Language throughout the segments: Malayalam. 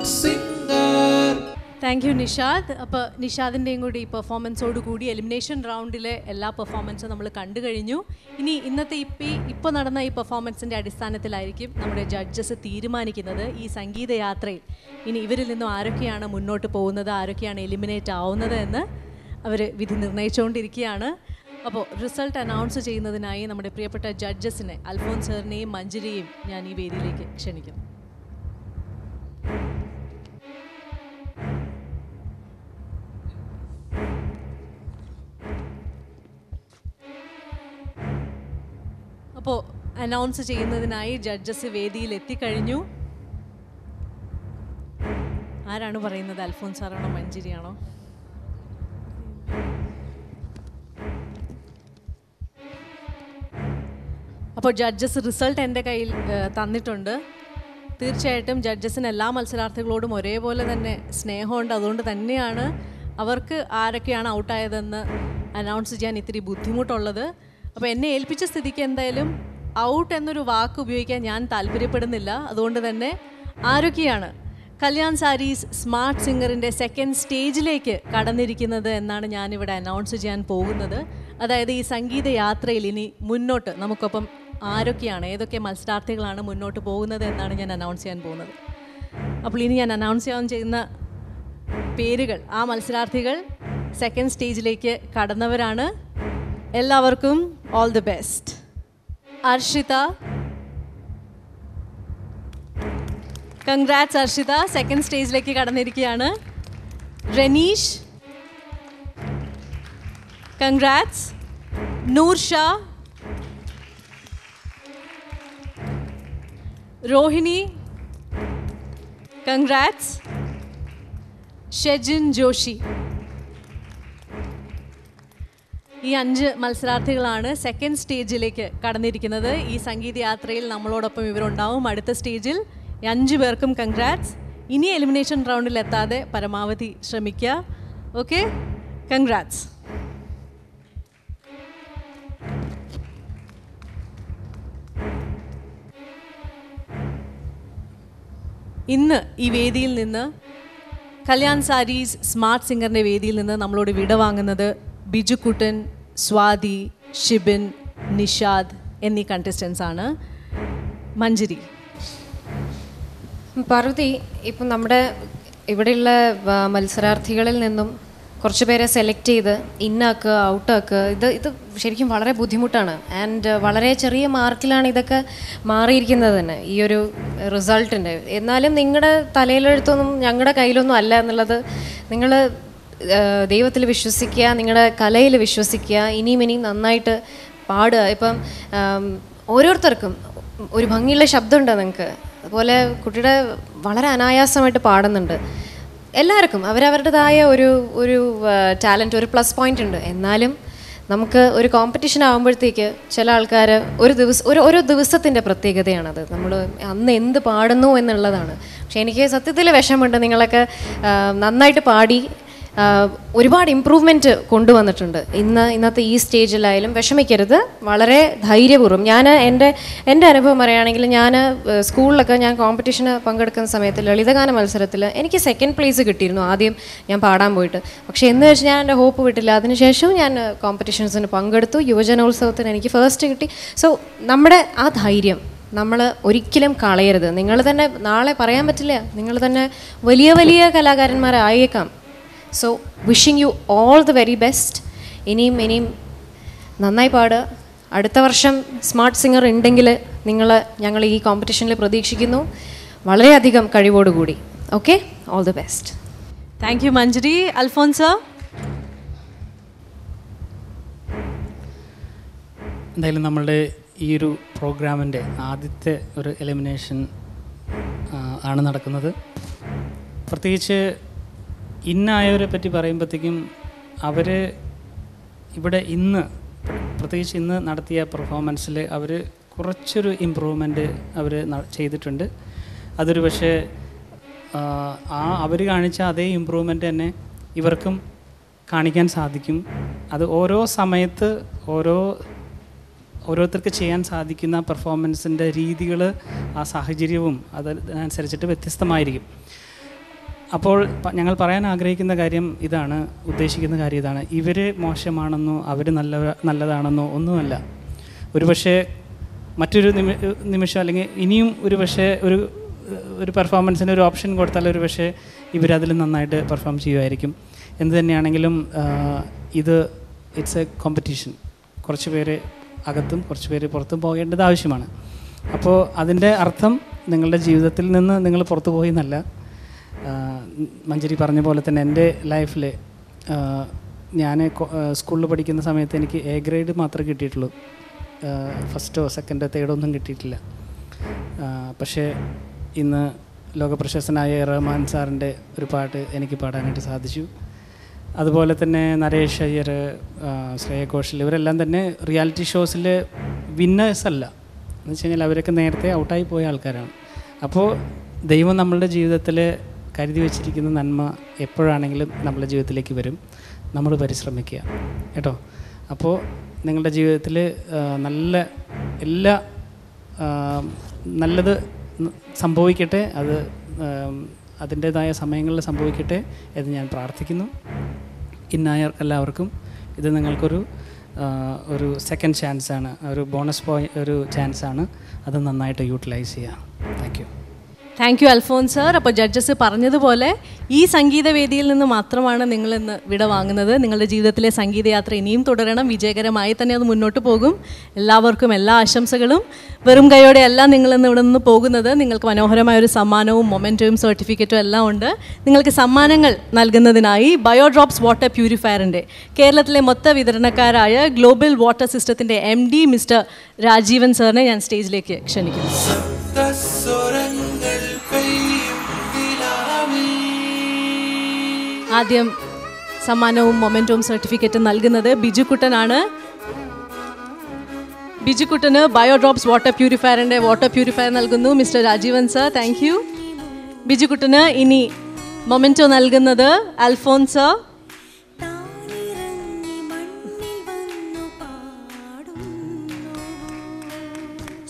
singer. Thank you Nishad. അപ്പോൾ നിഷാദിൻ്റെയും കൂടി പെർഫോമൻസോടുകൂടി എലിമിനേഷൻ റൗണ്ടിലെ എല്ലാ പെർഫോമൻസും നമ്മൾ കണ്ടു കഴിഞ്ഞു. ഇനി ഇന്നത്തെ ഇപ്പോൾ നടന്ന ഈ പെർഫോമൻസിൻ്റെ അടിസ്ഥാനത്തിലായിരിക്കും നമ്മുടെ ജഡ്ജസ് തീരുമാനിക്കുന്നത് ഈ സംഗീതയാത്രയിൽ ഇനി ഇവരിൽ നിന്നും ആരൊക്കെയാണ് മുന്നോട്ട് പോകുന്നത്, ആരൊക്കെയാണ് എലിമിനേറ്റ് ആവുന്നത് എന്ന് അവർ വിധി നിർണ്ണയിച്ചുകൊണ്ടിരിക്കുകയാണ്. അപ്പോൾ റിസൾട്ട് അനൗൺസ് ചെയ്യുന്നതിനായി നമ്മുടെ പ്രിയപ്പെട്ട ജഡ്ജസിനെ അൽഫോൻസ് സാറിനെയും മഞ്ജരിയെയും ഞാൻ ഈ വേദിയിലേക്ക് ക്ഷണിക്കുന്നു. അപ്പോൾ അനൗൺസ് ചെയ്യുന്നതിനായി ജഡ്ജസ് വേദിയിൽ എത്തിക്കഴിഞ്ഞു. ആരാണ് പറയുന്നത്? അൽഫോൻസ് സാറാണോ മഞ്ജരിയാണോ? അപ്പോൾ ജഡ്ജസ് റിസൾട്ട് എൻ്റെ കയ്യിൽ തന്നിട്ടുണ്ട്. തീർച്ചയായിട്ടും ജഡ്ജസിന് എല്ലാ മത്സരാർത്ഥികളോടും ഒരേപോലെ തന്നെ സ്നേഹമുണ്ട്. അതുകൊണ്ട് തന്നെയാണ് അവർക്ക് ആരൊക്കെയാണ് ഔട്ടായതെന്ന് അനൗൺസ് ചെയ്യാൻ ഇത്തിരി ബുദ്ധിമുട്ടുള്ളത്. അപ്പോൾ എന്നെ ഏൽപ്പിച്ച സ്ഥിതിക്ക് എന്തായാലും ഔട്ട് എന്നൊരു വാക്ക് ഉപയോഗിക്കാൻ ഞാൻ താല്പര്യപ്പെടുന്നില്ല. അതുകൊണ്ട് തന്നെ ആരൊക്കെയാണ് കല്യാൺ സാരീസ് സ്മാർട്ട് സിംഗറിൻ്റെ സെക്കൻഡ് സ്റ്റേജിലേക്ക് കടന്നിരിക്കുന്നത് എന്നാണ് ഞാനിവിടെ അനൗൺസ് ചെയ്യാൻ പോകുന്നത്. അതായത് ഈ സംഗീത യാത്രയിൽ ഇനി മുന്നോട്ട് നമുക്കൊപ്പം ആരൊക്കെയാണ്, ഏതൊക്കെ മത്സരാർത്ഥികളാണ് മുന്നോട്ട് പോകുന്നത് എന്നാണ് ഞാൻ അനൗൺസ് ചെയ്യാൻ പോകുന്നത്. അപ്പോൾ ഇനി ഞാൻ അനൗൺസ് ചെയ്യാൻ ചെയ്യുന്ന പേരുകൾ, ആ മത്സരാർത്ഥികൾ സെക്കൻഡ് സ്റ്റേജിലേക്ക് കടന്നവരാണ്. എല്ലാവർക്കും all the best. Arshitha, congrats Arshitha, second സ്റ്റേജിലേക്ക് കടന്നിരിക്കുകയാണ്. റനീഷ്, കൺഗ്രാറ്റ്സ്. നൂർഷ, രോഹിണി, കൺഗ്രാറ്റ്സ്. ഷെജിൻ ജോഷി. ഈ 5 മത്സരാർത്ഥികളാണ് സെക്കൻഡ് സ്റ്റേജിലേക്ക് കടന്നിരിക്കുന്നത്. ഈ സംഗീതയാത്രയിൽ നമ്മളോടൊപ്പം ഇവരുണ്ടാവും അടുത്ത സ്റ്റേജിൽ. 5 പേർക്കും കൺഗ്രാറ്റ്സ്. ഇനി എലിമിനേഷൻ റൗണ്ടിൽ എത്താതെ പരമാവധി ശ്രമിക്കുക. Okay, congrats. ഇന്ന് ഈ വേദിയിൽ നിന്ന് കല്യാൺ സാരീസ് സ്മാർട്ട് സിംഗറിൻ്റെ വേദിയിൽ നിന്ന് നമ്മളോട് വിട വാങ്ങുന്നത് ബിജുക്കുട്ടൻ, സ്വാതി, ഷിബിൻ, നിഷാദ് എന്നീ കണ്ടസ്റ്റൻസ് ആണ്. മഞ്ജരി. പാർവതി, ഇപ്പം നമ്മുടെ ഇവിടെയുള്ള മത്സരാർത്ഥികളിൽ നിന്നും കുറച്ച് പേരെ സെലക്ട് ചെയ്ത് ഇന്നാക്കുക ഔട്ടാക്കുക, ഇത് ശരിക്കും വളരെ ബുദ്ധിമുട്ടാണ്. ആൻഡ് വളരെ ചെറിയ മാർക്കിലാണ് ഇതൊക്കെ മാറിയിരിക്കുന്നത് തന്നെ ഈ ഒരു റിസൾട്ടിൻ്റെ. എന്നാലും നിങ്ങളുടെ തലയിലെഴുത്തൊന്നും ഞങ്ങളുടെ കയ്യിലൊന്നും അല്ല എന്നുള്ളത് നിങ്ങൾ ദൈവത്തിൽ വിശ്വസിക്കുക, നിങ്ങളുടെ കലയിൽ വിശ്വസിക്കുക, ഇനിയും നന്നായിട്ട് പാടുക. ഇപ്പം ഓരോരുത്തർക്കും ഒരു ഭംഗിയുള്ള ശബ്ദമുണ്ട് നിങ്ങൾക്ക്, അതുപോലെ കുട്ടിയുടെ വളരെ അനായാസമായിട്ട് പാടുന്നുണ്ട്. എല്ലാവർക്കും അവരവരുടേതായ ഒരു ടാലൻറ്റ്, ഒരു പ്ലസ് പോയിൻ്റ് ഉണ്ട്. എന്നാലും നമുക്ക് ഒരു കോമ്പറ്റീഷൻ ആകുമ്പോഴത്തേക്ക് ചില ആൾക്കാർ ഓരോ ദിവസത്തിൻ്റെ പ്രത്യേകതയാണത്. നമ്മൾ അന്ന് എന്ത് പാടുന്നു എന്നുള്ളതാണ്. പക്ഷേ എനിക്ക് സത്യത്തിൽ വിഷമമുണ്ട്. നിങ്ങളൊക്കെ നന്നായിട്ട് പാടി ഒരുപാട് ഇമ്പ്രൂവ്മെൻറ്റ് കൊണ്ടുവന്നിട്ടുണ്ട്. ഇന്നത്തെ ഈ സ്റ്റേജിലായാലും വിഷമിക്കരുത്, വളരെ ധൈര്യപൂർവ്വം. എൻ്റെ അനുഭവം പറയുകയാണെങ്കിൽ, ഞാൻ സ്കൂളിലൊക്കെ ഞാൻ കോമ്പറ്റീഷന് പങ്കെടുക്കുന്ന സമയത്ത് ലളിതഗാന മത്സരത്തിൽ എനിക്ക് സെക്കൻഡ് പ്ലേസ് കിട്ടിയിരുന്നു ആദ്യം ഞാൻ പാടാൻ പോയിട്ട്. പക്ഷേ എന്ന് വെച്ച് ഞാൻ എൻ്റെ ഹോപ്പ് വിട്ടില്ല. അതിനുശേഷം ഞാൻ കോമ്പറ്റീഷൻസിന് പങ്കെടുത്തു. യുവജനോത്സവത്തിന് എനിക്ക് ഫസ്റ്റ് കിട്ടി. സോ നമ്മുടെ ആ ധൈര്യം നമ്മൾ ഒരിക്കലും കളയരുത്. നിങ്ങൾ തന്നെ നാളെ പറയാൻ പറ്റില്ല, നിങ്ങൾ തന്നെ വലിയ വലിയ കലാകാരന്മാരായേക്കാം. So wishing you all the very best. ഇനിയും നന്നായി പാടുക. അടുത്ത വർഷം സ്മാർട്ട് സിംഗർ ഉണ്ടെങ്കിൽ ഞങ്ങൾ ഈ കോമ്പറ്റീഷനിൽ പ്രതീക്ഷിക്കുന്നു, വളരെയധികം കഴിവോടുകൂടി. Okay, all the best. Thank you Manjari. അൽഫോൻസ. എന്തായാലും നമ്മളുടെ ഈ ഒരു പ്രോഗ്രാമിൻ്റെ ആദ്യത്തെ ഒരു എലിമിനേഷൻ ആണ് നടക്കുന്നത്. പ്രത്യേകിച്ച് ഇന്നായവരെ പറ്റി പറയുമ്പോഴത്തേക്കും അവർ ഇവിടെ പ്രത്യേകിച്ച് ഇന്ന് നടത്തിയ പെർഫോമൻസിൽ അവർ കുറച്ചൊരു ഇമ്പ്രൂവ്മെൻറ്റ് അവർ ചെയ്തിട്ടുണ്ട്. അതൊരു പക്ഷേ അവർ കാണിച്ച അതേ ഇമ്പ്രൂവ്മെൻറ്റ് തന്നെ ഇവർക്കും കാണിക്കാൻ സാധിക്കും. അത് ഓരോ സമയത്ത് ഓരോരുത്തർക്ക് ചെയ്യാൻ സാധിക്കുന്ന പെർഫോമൻസിൻ്റെ രീതികൾ, ആ സാഹചര്യവും അതിനനുസരിച്ചിട്ട് വ്യത്യസ്തമായിരിക്കും. അപ്പോൾ ഞങ്ങൾ പറയാൻ ആഗ്രഹിക്കുന്ന കാര്യം ഇതാണ്, ഉദ്ദേശിക്കുന്ന കാര്യം ഇതാണ്. ഇവർ മോശമാണെന്നോ അവർ നല്ലതാണെന്നോ ഒന്നുമല്ല. ഒരുപക്ഷെ മറ്റൊരു നിമിഷം അല്ലെങ്കിൽ ഇനിയും ഒരു പെർഫോമൻസിന് ഒരു ഓപ്ഷൻ കൊടുത്താൽ ഒരു പക്ഷേ ഇവരതിൽ നന്നായിട്ട് പെർഫോം ചെയ്യുമായിരിക്കും. എന്ത് തന്നെയാണെങ്കിലും ഇറ്റ്സ് എ കോമ്പറ്റീഷൻ. കുറച്ച് പേര് അകത്തും കുറച്ച് പേര് പുറത്തും പോകേണ്ടത് ആവശ്യമാണ്. അപ്പോൾ അതിൻ്റെ അർത്ഥം നിങ്ങളുടെ ജീവിതത്തിൽ നിന്ന് നിങ്ങൾ പുറത്തു പോയി എന്നല്ല. മഞ്ജരി പറഞ്ഞ പോലെ തന്നെ എൻ്റെ ലൈഫിൽ ഞാൻ സ്കൂളിൽ പഠിക്കുന്ന സമയത്ത് എനിക്ക് എ ഗ്രേഡ് മാത്രമേ കിട്ടിയിട്ടുള്ളൂ. ഫസ്റ്റോ സെക്കൻഡോ തേർഡോ ഒന്നും കിട്ടിയിട്ടില്ല. പക്ഷേ ഇന്ന് ലോകപ്രശസ്തനായ റഹ്മാൻ സാറിൻ്റെ ഒരു പാട്ട് എനിക്ക് പാടാനായിട്ട് സാധിച്ചു. അതുപോലെ തന്നെ നരേഷ് അയ്യർ, ശ്രേയ ഘോഷൽ, ഇവരെല്ലാം തന്നെ റിയാലിറ്റി ഷോസിൽ വിന്നേഴ്സ് അല്ല. എന്ന് വെച്ച് കഴിഞ്ഞാൽ അവരൊക്കെ നേരത്തെ ഔട്ടായി പോയ ആൾക്കാരാണ്. അപ്പോൾ ദൈവം നമ്മളുടെ ജീവിതത്തിൽ കരുതി വച്ചിരിക്കുന്ന നന്മ എപ്പോഴാണെങ്കിലും നമ്മളുടെ ജീവിതത്തിലേക്ക് വരും. നമ്മൾ പരിശ്രമിക്കുക കേട്ടോ. അപ്പോൾ നിങ്ങളുടെ ജീവിതത്തിൽ നല്ലത് സംഭവിക്കട്ടെ, അതിൻ്റേതായ സമയങ്ങളിൽ സംഭവിക്കട്ടെ എന്ന് ഞാൻ പ്രാർത്ഥിക്കുന്നു. ഇന്നായ എല്ലാവർക്കും ഇത് നിങ്ങൾക്കൊരു സെക്കൻഡ് ചാൻസാണ്, ഒരു ബോണസ് ഒരു ചാൻസാണ്. അത് നന്നായിട്ട് യൂട്ടിലൈസ് ചെയ്യുക. Thank you Alphonse sir. അപ്പോൾ ജഡ്ജസ് പറഞ്ഞതുപോലെ ഈ സംഗീതവേദിയിൽ നിന്ന് മാത്രമാണ് നിങ്ങളിന്ന് വിട വാങ്ങുന്നത്. നിങ്ങളുടെ ജീവിതത്തിലെ സംഗീതയാത്ര ഇനിയും തുടരണം, വിജയകരമായി തന്നെ അത് മുന്നോട്ട് പോകും. എല്ലാവർക്കും എല്ലാ ആശംസകളും. വെറും കൈയോടെ അല്ല നിങ്ങളിന്ന് ഇവിടെ നിന്ന് പോകുന്നത്. നിങ്ങൾക്ക് മനോഹരമായ ഒരു സമ്മാനവും മൊമെൻറ്റവും സർട്ടിഫിക്കറ്റും എല്ലാം ഉണ്ട്. നിങ്ങൾക്ക് സമ്മാനങ്ങൾ നൽകുന്നതിനായി ബയോഡ്രോപ്സ് വാട്ടർ പ്യൂരിഫയറിൻ്റെ കേരളത്തിലെ മൊത്ത വിതരണക്കാരായ ഗ്ലോബൽ വാട്ടർ സിസ്റ്റത്തിൻ്റെ MD മിസ്റ്റർ രാജീവൻ സാറിനെ ഞാൻ സ്റ്റേജിലേക്ക് ക്ഷണിക്കുന്നു. ആദ്യം സമ്മാനവും മൊമെൻറ്റവും സർട്ടിഫിക്കറ്റും നൽകുന്നത് ബിജുക്കുട്ടനാണ്. ബിജുക്കുട്ടന് ബയോഡ്രോപ്സ് വാട്ടർ പ്യൂരിഫയറിൻ്റെ വാട്ടർ പ്യൂരിഫയർ നൽകുന്നു mister Rajeevan sir. Thank you. ബിജുക്കുട്ടന് ഇനി മൊമെൻറ്റോ നൽകുന്നത് അൽഫോൻസ് സർ.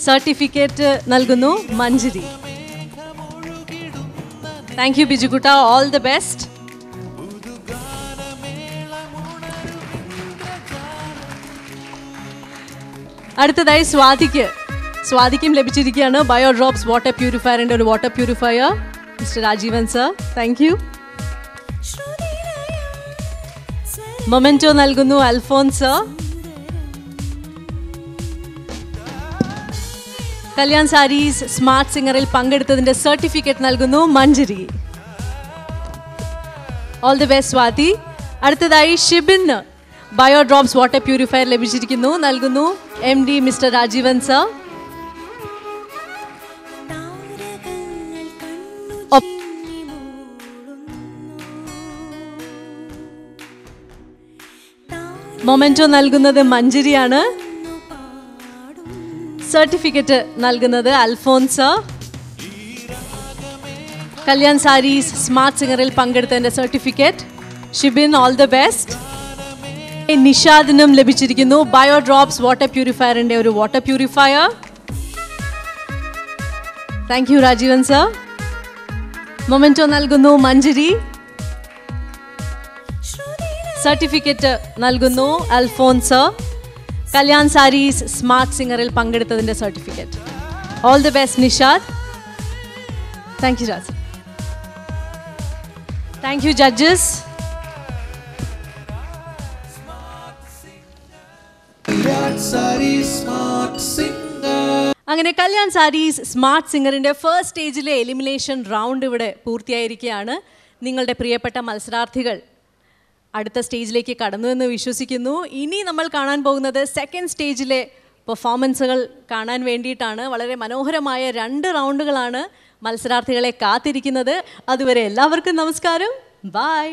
സർട്ടിഫിക്കറ്റ് നൽകുന്നു മഞ്ജരി. താങ്ക് യു ബിജുക്കുട്ട. All the best. അടുത്തതായി സ്വാതിക്കും ലഭിച്ചിരിക്കുകയാണ് ബയോഡ്രോപ്സ് വാട്ടർ പ്യൂരിഫയറിൻ്റെ ഒരു water purifier mister Rajeevan sir. Thank you. Memento നൽകുന്നു അൽഫോൻസ് സർ. കല്യാൺ സാരീസ് സ്മാർട്ട് സിംഗറിൽ പങ്കെടുത്തതിൻ്റെ സർട്ടിഫിക്കറ്റ് നൽകുന്നു Manjari. All the best Swathi. അടുത്തതായി ഷിബിന് ബയോഡ്രോപ്സ് വാട്ടർ പ്യൂരിഫയർ ലഭിച്ചിരിക്കുന്നു, നൽകുന്നു MD mister Rajeevan sir. Memento നൽകുന്നത് മഞ്ജരിയാണ്. സർട്ടിഫിക്കറ്റ് നൽകുന്നത് അൽഫോൻസ്. കല്യാൺ സാരീസ് സ്മാർട്ട് സിംഗറിൽ പങ്കെടുത്തതിൻ്റെ certificate Shibin. All the best. നിഷാദിനും ലഭിച്ചിരിക്കുന്നു ബയോഡ്രോപ്സ് വാട്ടർ പ്യൂരിഫയറിൻ്റെ ഒരു water purifier. Thank you Rajeevan sir. Memento നൽകുന്നു മഞ്ജരി. സർട്ടിഫിക്കറ്റ് നൽകുന്നു അൽഫോൻസ്. കല്യാൺ സാരീസ് സ്മാർട്ട് സിംഗറിൽ പങ്കെടുത്തതിൻ്റെ certificate. All the best Nishad. Thank you Raj. Thank you judges. അങ്ങനെ കല്യാൺ സാരീസ് സ്മാർട്ട് സിംഗറിൻ്റെ ഫസ്റ്റ് സ്റ്റേജിലെ എലിമിനേഷൻ റൗണ്ട് ഇവിടെ പൂർത്തിയായിരിക്കുകയാണ്. നിങ്ങളുടെ പ്രിയപ്പെട്ട മത്സരാർത്ഥികൾ അടുത്ത സ്റ്റേജിലേക്ക് കടന്നു എന്ന് വിശ്വസിക്കുന്നു. ഇനി നമ്മൾ കാണാൻ പോകുന്നത് സെക്കൻഡ് സ്റ്റേജിലെ പെർഫോമൻസുകൾ കാണാൻ വേണ്ടിയിട്ടാണ്. വളരെ മനോഹരമായ 2 റൗണ്ടുകളാണ് മത്സരാർത്ഥികളെ കാത്തിരിക്കുന്നത്. അതുവരെ എല്ലാവർക്കും നമസ്കാരം. ബൈ.